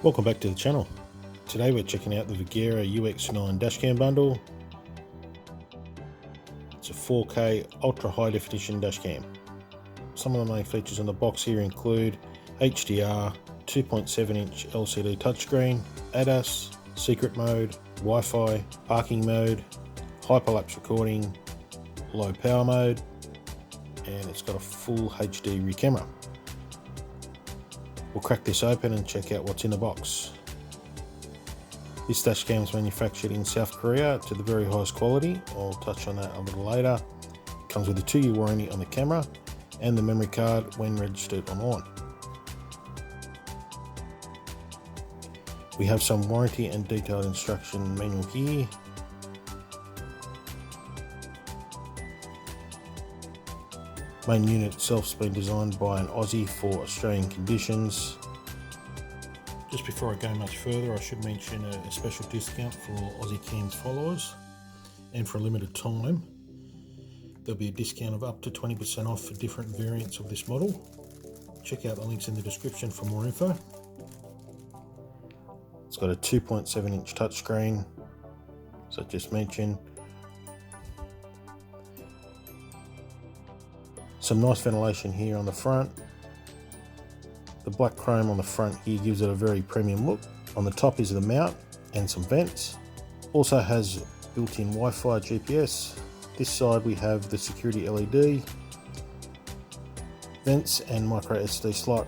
Welcome back to the channel. Today we're checking out the VUGERA UX9 dashcam bundle. It's a 4K ultra high definition dashcam. Some of the main features in the box here include HDR, 2.7-inch LCD touchscreen, ADAS, secret mode, Wi-Fi, parking mode, hyperlapse recording, low power mode, and it's got a full HD rear camera. We'll crack this open and check out what's in the box. This dashcam is manufactured in South Korea to the very highest quality. I'll touch on that a little later. It comes with a 2-year warranty on the camera and the memory card when registered online. We have some warranty and detailed instruction manual here. Main unit itself has been designed by an Aussie for Australian conditions. Just before I go much further, I should mention a special discount for all Aussiecams followers, and for a limited time there'll be a discount of up to 20% off for different variants of this model. Check out the links in the description for more info. It's got a 2.7-inch touchscreen, as I just mentioned. Some nice ventilation here on the front. The black chrome on the front here gives it a very premium look. On the top is the mount and some vents. Also has built-in Wi-Fi GPS. This side we have the security LED, vents and micro SD slot,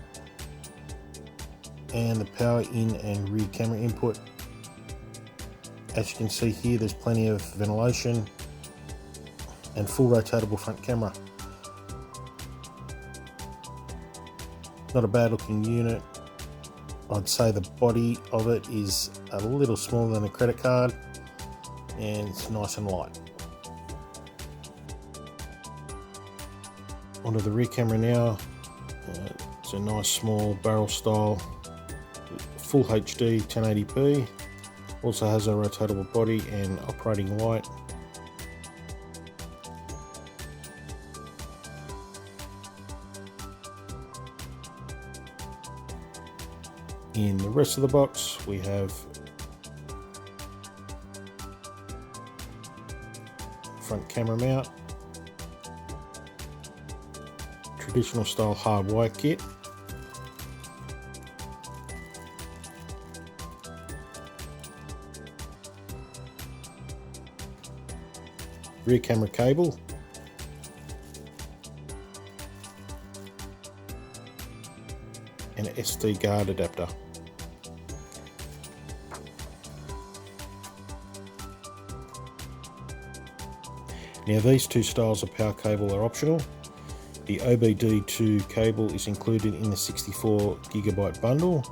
and the power in and rear camera input. As you can see here, there's plenty of ventilation and full rotatable front camera. Not a bad looking unit. I'd say the body of it is a little smaller than a credit card, and it's nice and light. Onto the rear camera now. It's a nice small barrel style, full HD 1080p. Also has a rotatable body and operating light. In the rest of the box we have front camera mount, traditional style hardwire kit, rear camera cable, and an SD card adapter. Now these two styles of power cable are optional. The OBD2 cable is included in the 64GB bundle.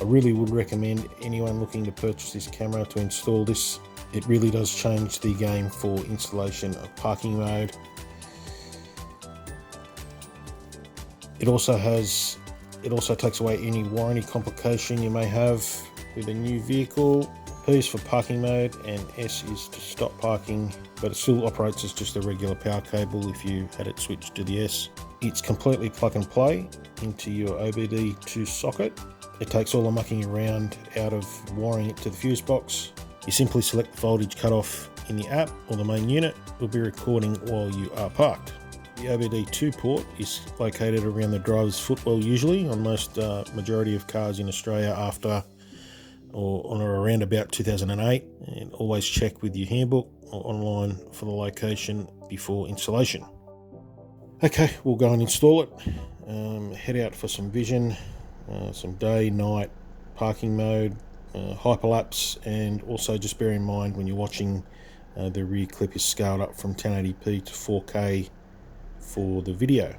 I really would recommend anyone looking to purchase this camera to install this. It really does change the game for installation of parking mode. It also takes away any warranty complication you may have with a new vehicle. P is for parking mode and S is to stop parking, but it still operates as just a regular power cable if you had it switched to the S. It's completely plug and play into your OBD2 socket. It takes all the mucking around out of wiring it to the fuse box. You simply select the voltage cutoff in the app, or the main unit will be recording while you are parked. The OBD2 port is located around the driver's footwell usually on most majority of cars in Australia after or on or around about 2008, and always check with your handbook or online for the location before installation. Okay, we'll go and install it. Head out for some vision, some day, night, parking mode, hyperlapse, and also just bear in mind when you're watching, the rear clip is scaled up from 1080p to 4K for the video.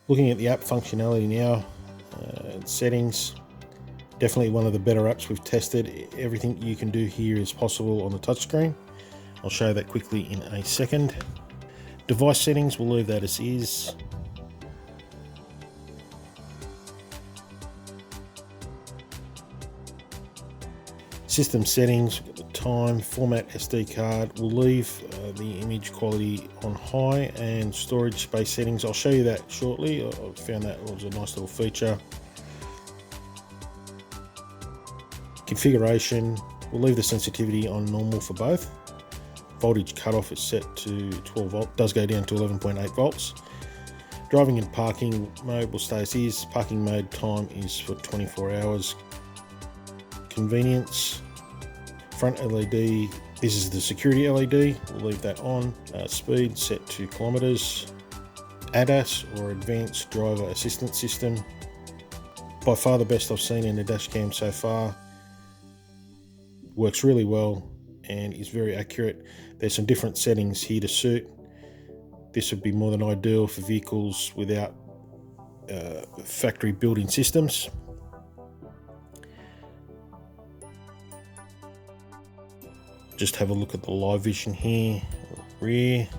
Looking at the app functionality now, settings, definitely one of the better apps we've tested. Everything you can do here is possible on the touchscreen. I'll show that quickly in a second. Device settings, we'll leave that as is. System settings, the time, format SD card, we'll leave the image quality on high, and storage space settings, I'll show you that shortly. I found that was a nice little feature. Configuration, we'll leave the sensitivity on normal for both. Voltage cutoff is set to 12 volt, does go down to 11.8 volts. Driving and parking mode will stay as is. Parking mode time is for 24 hours. Convenience, front LED, this is the security LED, we'll leave that on. Speed set to kilometers. ADAS or Advanced Driver Assistance System, by far the best I've seen in the dash cam so far. Works really well and is very accurate. There's some different settings here to suit. This would be more than ideal for vehicles without factory built-in systems. Just have a look at the live vision here, rear,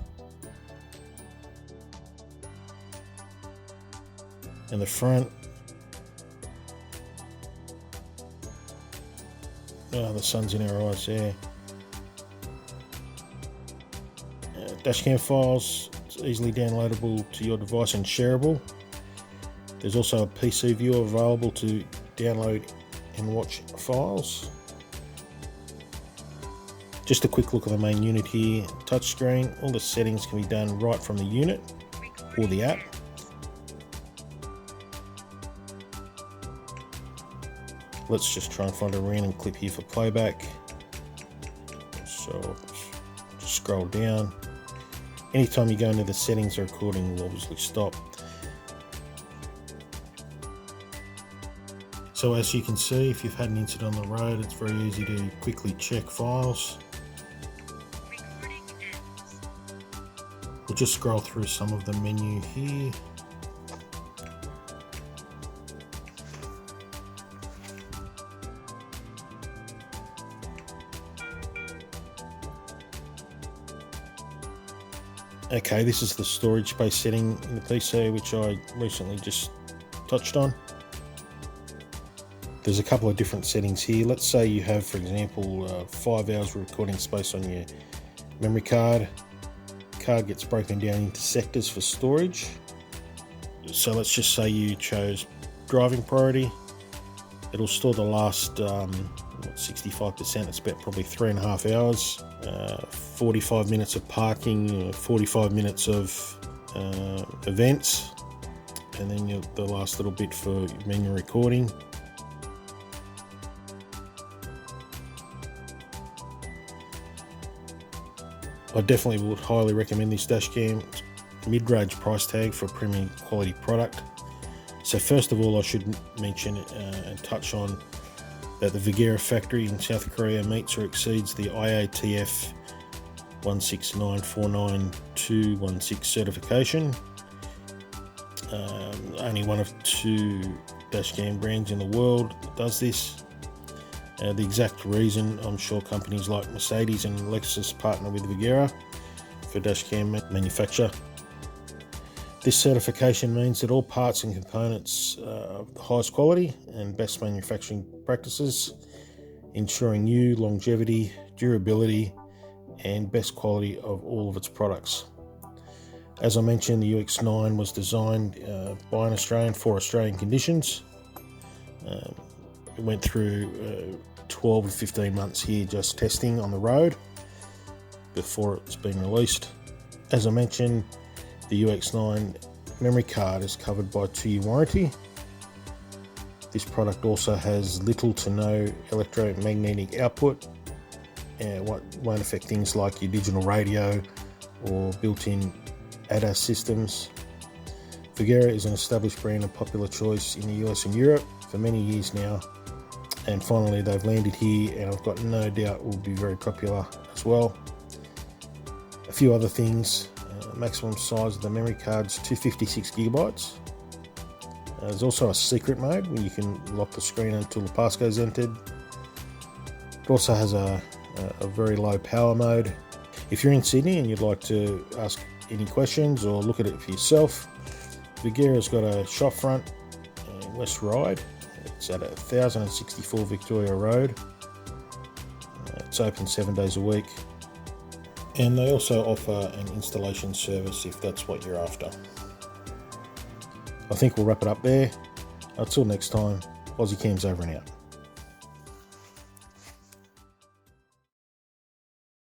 and the front. Oh, the sun's in our eyes there. Dashcam files, it's easily downloadable to your device and shareable. There's also a PC viewer available to download and watch files. Just a quick look at the main unit here. Touchscreen, all the settings can be done right from the unit or the app. Let's just try and find a random clip here for playback. So just scroll down. Anytime you go into the settings, the recording will obviously stop. So as you can see, if you've had an incident on the road, it's very easy to quickly check files. We'll just scroll through some of the menu here. Okay, this is the storage space setting in the PC, which I recently just touched on. There's a couple of different settings here. Let's say you have, for example, 5 hours recording space on your memory card. Card gets broken down into sectors for storage. So let's just say you chose driving priority. It'll store the last 65%. It's about probably 3.5 hours. 45 minutes of parking, 45 minutes of events, and then the last little bit for menu recording. I definitely would highly recommend this dash cam. Mid-range price tag for a premium quality product. So first of all, I should mention and touch on that the VUGERA factory in South Korea meets or exceeds the IATF 16949-216 certification. Only one of 2 dashcam brands in the world that does this. The exact reason, I'm sure companies like Mercedes and Lexus partner with VUGERA for dashcam manufacture. This certification means that all parts and components are of the highest quality and best manufacturing practices, ensuring new longevity, durability, and best quality of all of its products. As I mentioned, the UX9 was designed by an Australian for Australian conditions. It went through 12 to 15 months here just testing on the road before it's been released. As I mentioned, the UX9 memory card is covered by a 2-year warranty. This product also has little to no electromagnetic output and won't affect things like your digital radio or built-in ADAS systems. VUGERA is an established brand and popular choice in the US and Europe for many years now, and finally they've landed here, and I've got no doubt will be very popular as well. A few other things: maximum size of the memory card's 256 gigabytes, There's also a secret mode where you can lock the screen until the passcode is entered. It also has a very low power mode. If you're in Sydney and you'd like to ask any questions or look at it for yourself, VUGERA's got a shop front in West Ryde. It's at 1064 Victoria Road. It's open 7 days a week. And they also offer an installation service if that's what you're after. I think we'll wrap it up there. Until next time, Aussiecams over and out.